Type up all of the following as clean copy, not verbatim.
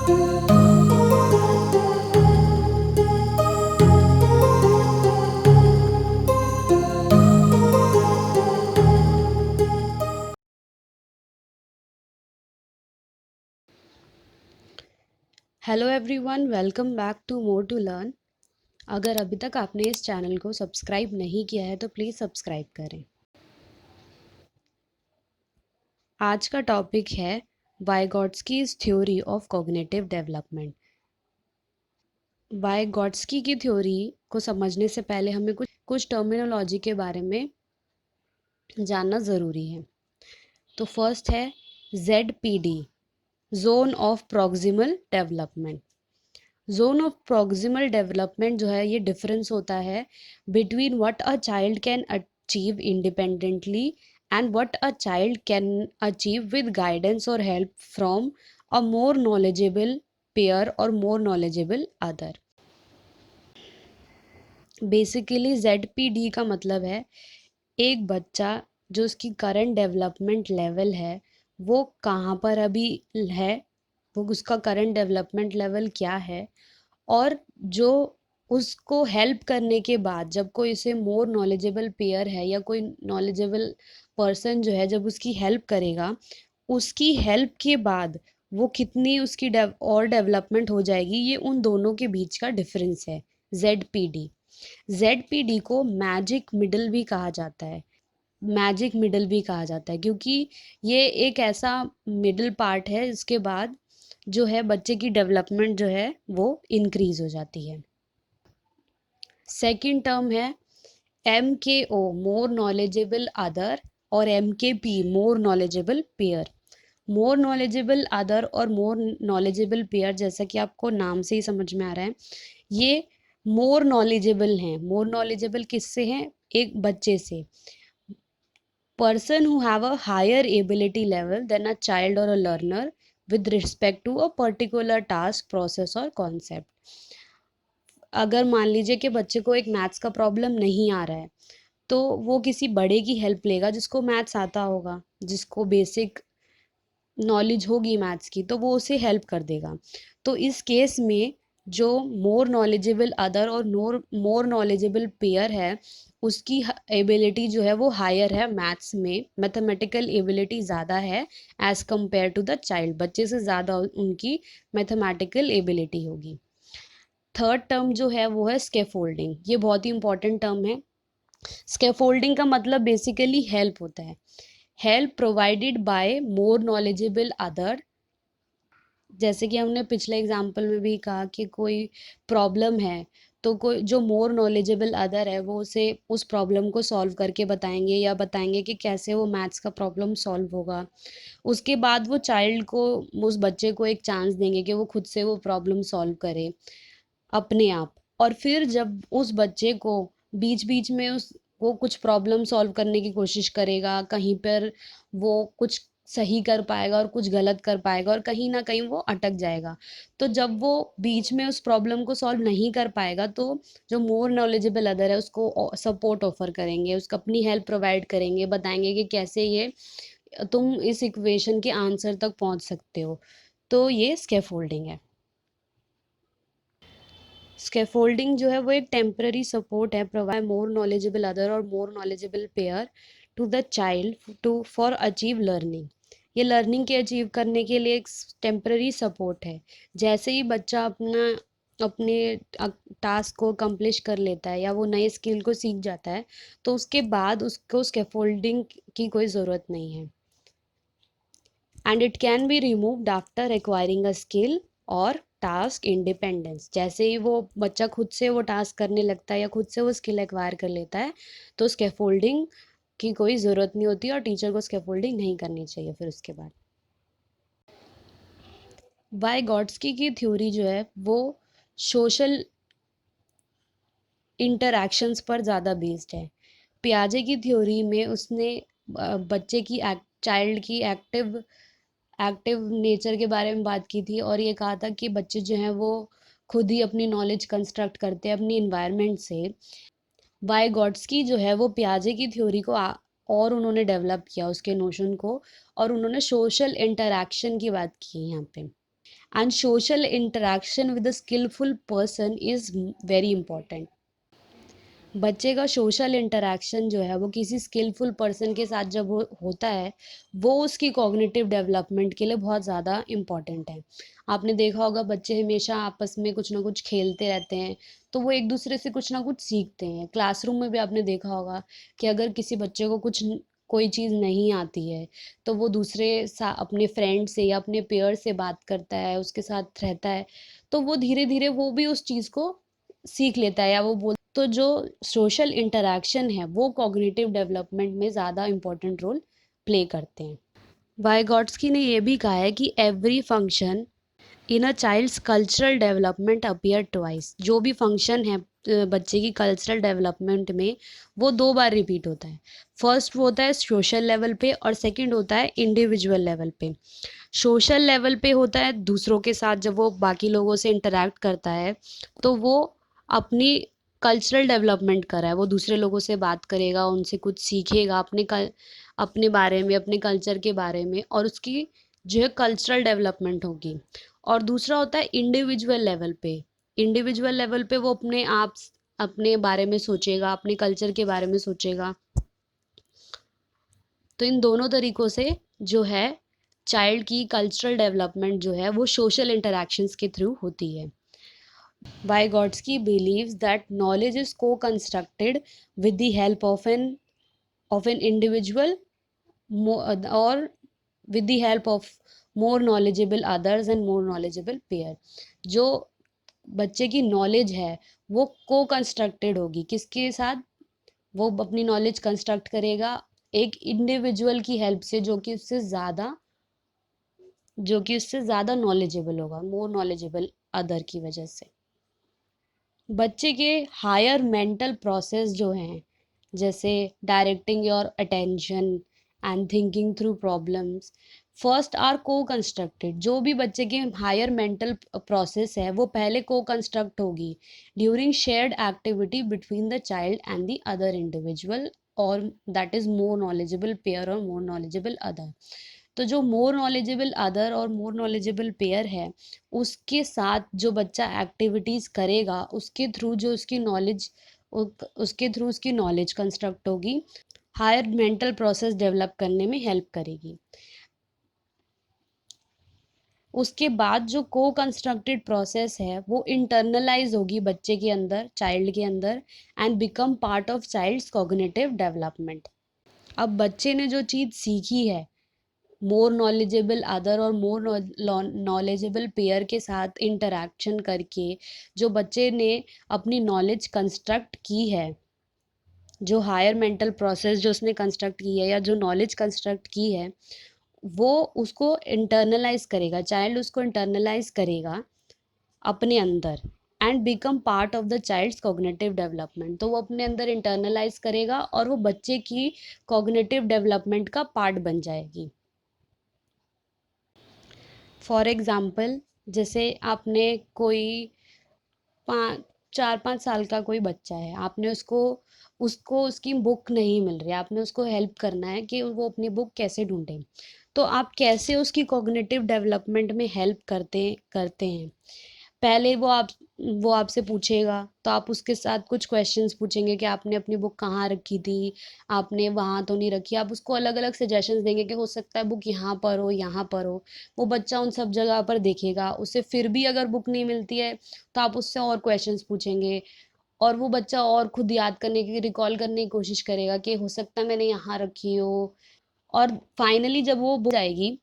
Hello everyone, welcome back to more to learn. अगर अभी तक आपने इस चैनल को सब्सक्राइब नहीं किया है तो प्लीज़ सब्सक्राइब करें। आज का टॉपिक है वाइगॉट्स्कीज थ्योरी ऑफ कॉग्निटिव डेवलपमेंट। वाइगॉट्स्की की थ्योरी को समझने से पहले हमें कुछ टर्मिनोलॉजी के बारे में जानना ज़रूरी है। तो फर्स्ट है ZPD, zone of proximal development. Zone of proximal development जो है, ये डिफरेंस होता है between what a child can achieve independently and what a child can achieve with guidance और help from a more knowledgeable peer और more knowledgeable other. Basically ZPD का मतलब है एक बच्चा जो उसकी करंट डेवलपमेंट लेवल है वो कहाँ पर अभी है, वो उसका करंट डेवलपमेंट लेवल क्या है, और जो उसको हेल्प करने के बाद जब कोई उसे मोर नॉलेजेबल पेयर है या कोई नॉलेजेबल पर्सन जो है जब उसकी हेल्प करेगा, उसकी हेल्प के बाद वो कितनी उसकी और डेवलपमेंट हो जाएगी, ये उन दोनों के बीच का डिफरेंस है ZPD। ZPD को मैजिक मिडल भी कहा जाता है। मैजिक मिडल भी कहा जाता है क्योंकि ये एक ऐसा मिडल पार्ट है इसके बाद जो है बच्चे की डेवलपमेंट जो है वो इंक्रीज हो जाती है। सेकंड टर्म है MKO, मोर नॉलेजेबल अदर, और MKP, मोर नॉलेजेबल पेयर। मोर नॉलेजेबल अदर और मोर नॉलेजेबल पेयर, जैसा कि आपको नाम से ही समझ में आ रहा है, ये मोर नॉलेजेबल हैं। मोर नॉलेजेबल किससे हैं? एक बच्चे से। Person who have a higher ability level than a child or a learner with respect to a particular task, process or concept. अगर मान लीजिए कि बच्चे को एक मैथ्स का प्रॉब्लम नहीं आ रहा है तो वो किसी बड़े की हेल्प लेगा जिसको मैथ्स आता होगा, जिसको बेसिक नॉलेज होगी मैथ्स की, तो वो उसे हेल्प कर देगा। तो इस केस में जो मोर नॉलेजेबल अदर और मोर नॉलेजेबल पेयर है उसकी एबिलिटी जो है वो हायर है मैथ्स में, मैथमेटिकल एबिलिटी ज़्यादा है as compare to the child. बच्चे से ज़्यादा उनकी मैथमेटिकल एबिलिटी होगी। थर्ड टर्म जो है वो है स्कैफोल्डिंग। ये बहुत ही इंपॉर्टेंट टर्म है। स्कैफोल्डिंग का मतलब बेसिकली हेल्प होता है। Help provided by more knowledgeable other. जैसे कि हमने पिछले एग्जाम्पल में भी कहा कि कोई प्रॉब्लम है तो कोई जो मोर नॉलेजेबल अदर है वो उसे उस प्रॉब्लम को सॉल्व करके बताएंगे या बताएंगे कि कैसे वो मैथ्स का प्रॉब्लम सॉल्व होगा। उसके बाद वो चाइल्ड को, उस बच्चे को एक चांस देंगे कि वो खुद से वो प्रॉब्लम सॉल्व करे अपने आप। और फिर जब उस बच्चे को बीच बीच में उस वो कुछ प्रॉब्लम सॉल्व करने की कोशिश करेगा, कहीं पर वो कुछ सही कर पाएगा और कुछ गलत कर पाएगा और कहीं ना कहीं वो अटक जाएगा। तो जब वो बीच में उस प्रॉब्लम को सॉल्व नहीं कर पाएगा तो जो मोर नॉलेजेबल अदर है उसको सपोर्ट ऑफर करेंगे, उसको अपनी हेल्प प्रोवाइड करेंगे, बताएंगे कि कैसे ये तुम इस इक्वेशन के आंसर तक पहुंच सकते हो। तो ये स्कैफोल्डिंग है। स्कैफोल्डिंग जो है वो एक टेम्पररी सपोर्ट है प्रोवाइड मोर नॉलेजेबल अदर और more knowledgeable pair to the child to for achieve learning. ये लर्निंग के अचीव करने के लिए एक टेम्पररी सपोर्ट है। जैसे ही बच्चा अपने टास्क को कंप्लीट कर लेता है या वो नए स्किल को सीख जाता है तो उसके बाद उसको स्कैफोल्डिंग की कोई ज़रूरत नहीं है। And it can be removed after acquiring a skill और टास्क इंडिपेंडेंस। जैसे ही वो बच्चा खुद से वो टास्क करने लगता है या खुद से वो स्किल एक्वायर कर लेता है तो स्कैफोल्डिंग की कोई ज़रूरत नहीं होती और टीचर को स्कैफोल्डिंग नहीं करनी चाहिए फिर उसके बाद। वाइगॉट्स्की की थ्योरी जो है वो सोशल इंटरैक्शंस पर ज़्यादा बेस्ड है। पियाजे की थ्योरी में उसने बच्चे की चाइल्ड की एक्टिव एक्टिव नेचर के बारे में बात की थी और ये कहा था कि बच्चे जो हैं वो खुद ही अपनी नॉलेज कंस्ट्रक्ट करते हैं अपनी इन्वायरमेंट से। वाइगॉट्स्की जो है वो पियाजे की थ्योरी को और उन्होंने डेवलप किया उसके नोशन को, और उन्होंने सोशल इंटरैक्शन की बात की है यहाँ पे। And social interaction with a skilful person is very important. बच्चे का सोशल इंटरेक्शन जो है वो किसी स्किलफुल पर्सन के साथ जब वो होता है, वो उसकी कॉग्निटिव डेवलपमेंट के लिए बहुत ज़्यादा इम्पॉर्टेंट है। आपने देखा होगा बच्चे हमेशा आपस में कुछ ना कुछ खेलते रहते हैं, तो वो एक दूसरे से कुछ ना कुछ सीखते हैं। क्लासरूम में भी आपने देखा होगा कि अगर किसी बच्चे को कोई चीज़ नहीं आती है, तो वो अपने फ्रेंड से या अपने पेयर से बात करता है, उसके साथ रहता है, तो वो धीरे धीरे वो भी उस चीज़ को सीख लेता है या वो बोल। तो जो सोशल इंटरैक्शन है वो कॉग्निटिव डेवलपमेंट में ज़्यादा इम्पोर्टेंट रोल प्ले करते हैं। वाइगॉट्स्की ने ये भी कहा है कि every function in a child's cultural development appear twice. जो भी फंक्शन है बच्चे की कल्चरल डेवलपमेंट में, वो दो बार रिपीट होता है। फर्स्ट वो होता है सोशल लेवल पे और सेकंड होता है इंडिविजुअल लेवल पे। सोशल लेवल पे होता है दूसरों के साथ, जब वो बाकी लोगों से इंटरेक्ट करता है तो वो अपनी कल्चरल डेवलपमेंट कर रहा है। वो दूसरे लोगों से बात करेगा, उनसे कुछ सीखेगा अपने बारे में, अपने कल्चर के बारे में, और उसकी जो है कल्चरल डेवलपमेंट होगी। और दूसरा होता है इंडिविजुअल लेवल पे। इंडिविजुअल लेवल पे वो अपने बारे में सोचेगा, अपने कल्चर के बारे में सोचेगा। तो इन दोनों तरीकों से जो है चाइल्ड की कल्चरल डेवलपमेंट जो है वो सोशल इंटरैक्शंस के थ्रू होती है। Vygotsky believes that knowledge is co-constructed with the help of an individual or with the help of more knowledgeable others and more knowledgeable peer। जो बच्चे की नॉलेज है वो को कंस्ट्रक्टेड होगी किसके साथ? वो अपनी नॉलेज कंस्ट्रक्ट करेगा एक इंडिविजुअल की हेल्प से, जो कि उससे ज़्यादा नॉलेजेबल होगा, मोर नॉलेजेबल अदर की वजह से। बच्चे के हायर मेंटल प्रोसेस जो हैं, जैसे directing your attention and thinking through problems, first are co-constructed. जो भी बच्चे के हायर मेंटल प्रोसेस है वो पहले को कंस्ट्रक्ट होगी during shared activity between the child and the other individual, और that is more knowledgeable peer और मोर नॉलेजेबल अदर। तो जो मोर नॉलेजेबल अदर और मोर नॉलेजेबल पेयर है, उसके साथ जो बच्चा एक्टिविटीज़ करेगा उसके थ्रू जो उसके थ्रू उसकी नॉलेज कंस्ट्रक्ट होगी, हायर मेंटल प्रोसेस डेवलप करने में हेल्प करेगी। उसके बाद जो को कंस्ट्रक्टेड प्रोसेस है वो इंटरनलाइज होगी बच्चे के अंदर, चाइल्ड के अंदर, and become part of child's cognitive development. अब बच्चे ने जो चीज़ सीखी है मोर नॉलेजेबल अदर और मोर नॉलेजेबल पेयर के साथ इंटरेक्शन करके, जो बच्चे ने अपनी नॉलेज कंस्ट्रक्ट की है, जो हायर मेंटल प्रोसेस जो उसने कंस्ट्रक्ट की है या जो नॉलेज कंस्ट्रक्ट की है, वो उसको इंटरनलाइज करेगा, चाइल्ड उसको इंटरनलाइज करेगा अपने अंदर, and become part of the child's cognitive development. तो वो अपने अंदर इंटरनलाइज करेगा और वो बच्चे की कॉग्निटिव डेवलपमेंट का पार्ट बन जाएगी। फॉर एग्ज़ाम्पल, जैसे आपने कोई 4-5 साल का कोई बच्चा है, आपने उसको उसको उसकी बुक नहीं मिल रही है, आपने उसको हेल्प करना है कि वो अपनी बुक कैसे ढूंढे। तो आप कैसे उसकी कॉग्निटिव डेवलपमेंट में हेल्प करते करते हैं? पहले वो आपसे पूछेगा, तो आप उसके साथ कुछ क्वेश्चंस पूछेंगे कि आपने अपनी बुक कहाँ रखी थी, आपने वहाँ तो नहीं रखी। आप उसको अलग अलग सजेशंस देंगे कि हो सकता है बुक यहाँ पर हो, यहाँ पर हो। वो बच्चा उन सब जगह पर देखेगा, उसे फिर भी अगर बुक नहीं मिलती है तो आप उससे और क्वेश्चंस पूछेंगे, और वो बच्चा और खुद याद करने की, रिकॉल करने की कोशिश करेगा कि हो सकता है मैंने यहाँ रखी हो। और फाइनली जब वो बुक आएगी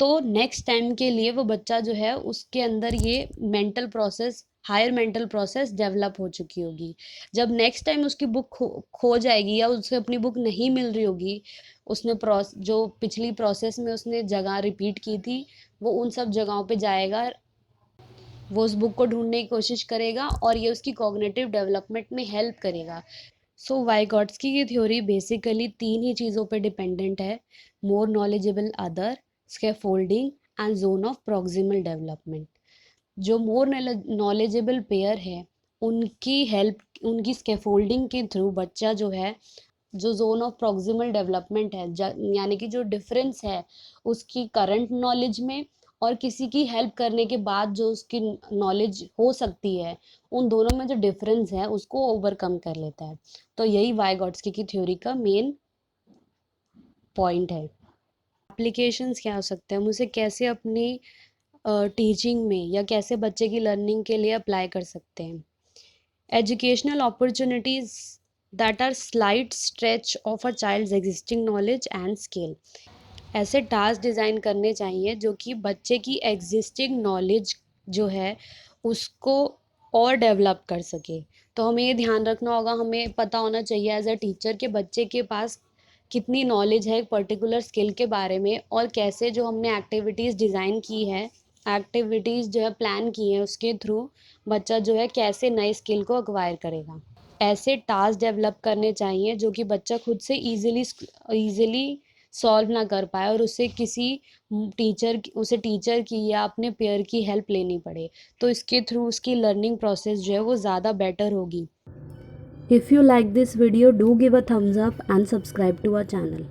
तो नेक्स्ट टाइम के लिए वो बच्चा जो है उसके अंदर ये mental process, higher mental process develop हो चुकी होगी। जब नेक्स्ट टाइम उसकी बुक खो जाएगी या उसे अपनी बुक नहीं मिल रही होगी, उसने जो पिछली प्रोसेस में उसने जगह रिपीट की थी, वो उन सब जगहों पे जाएगा, वो उस बुक को ढूंढने की कोशिश करेगा, और ये उसकी कॉग्निटिव डेवलपमेंट में हेल्प करेगा। सो वाइगॉट्स्की की थ्योरी बेसिकली 3 ही चीज़ों पे डिपेंडेंट है: मोर knowledgeable other, scaffolding and zone of proximal development. जो मोर नॉलेजेबल पेयर है, उनकी स्कैफोल्डिंग के थ्रू बच्चा जो है, जो जोन ऑफ प्रॉक्सिमल डेवलपमेंट है, यानी कि जो डिफरेंस है उसकी करंट नॉलेज में और किसी की हेल्प करने के बाद जो उसकी नॉलेज हो सकती है, उन दोनों में जो डिफरेंस है उसको ओवरकम कर लेता है। तो यही वाइगॉट्स्की की थ्योरी का मेन पॉइंट है। एप्लीकेशंस क्या हो सकते हैं, हम उसे कैसे अपनी टीचिंग में या कैसे बच्चे की लर्निंग के लिए अप्लाई कर सकते हैं। Educational opportunities that are slight stretch of a child's existing knowledge and skill. ऐसे टास्क डिज़ाइन करने चाहिए जो कि बच्चे की एग्जिस्टिंग नॉलेज जो है उसको और डेवलप कर सके। तो हमें ये ध्यान रखना होगा, हमें पता होना चाहिए एज अ टीचर कि बच्चे के पास कितनी नॉलेज है एक पर्टिकुलर स्किल के बारे में, और कैसे जो हमने एक्टिविटीज़ डिज़ाइन की है, एक्टिविटीज़ जो है प्लान की है, उसके थ्रू बच्चा जो है कैसे नई स्किल को एक्वायर करेगा। ऐसे टास्क डेवलप करने चाहिए जो कि बच्चा खुद से ईज़िली सॉल्व ना कर पाए और उसे टीचर की या अपने पेयर की हेल्प लेनी पड़े। तो इसके थ्रू उसकी लर्निंग प्रोसेस जो है वो ज़्यादा बेटर होगी। If you like this video, do give a thumbs up and subscribe to our channel.